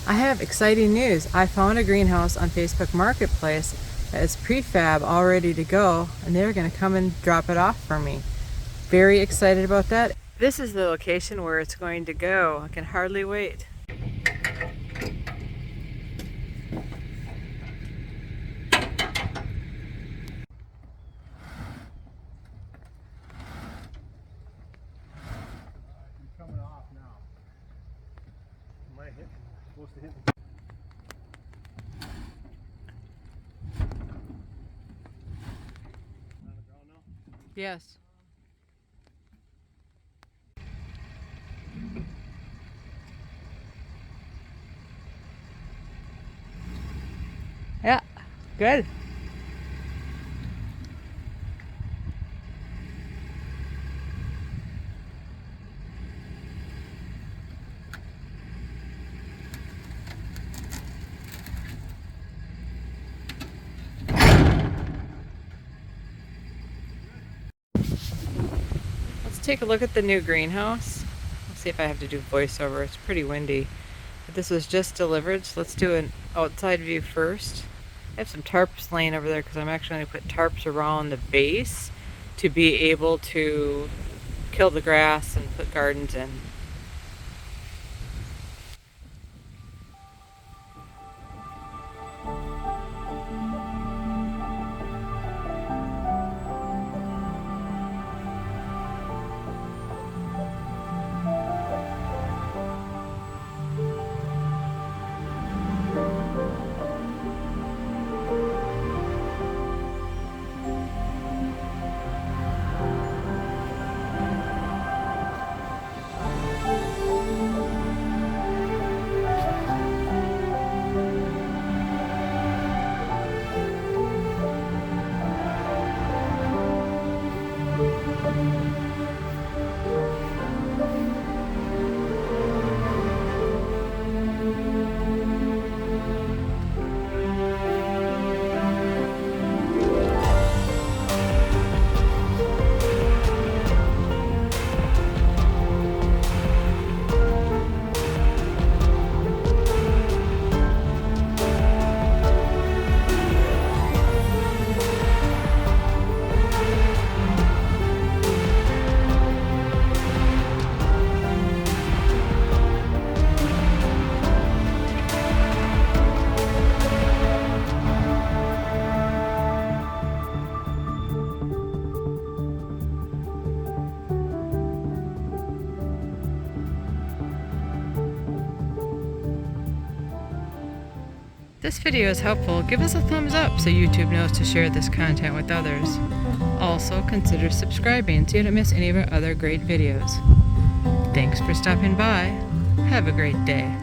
I have exciting news. I found a greenhouse on Facebook Marketplace that is prefab, all ready to go, and they're going to come and drop it off for me. Very excited about that. This is the location where it's going to go. I can hardly wait. Coming off now. Might hit. Supposed to hit. On the ground now? Yes. Yeah, good. Let's take a look at the new greenhouse. Let's see if I have to do voiceover. It's pretty windy. But this was just delivered, so let's do an outside view first. I have some tarps laying over there because I'm actually going to put tarps around the base to be able to kill the grass and put gardens in. If this video is helpful, give us a thumbs up so YouTube knows to share this content with others. Also, consider subscribing so you don't miss any of our other great videos. Thanks for stopping by. Have a great day.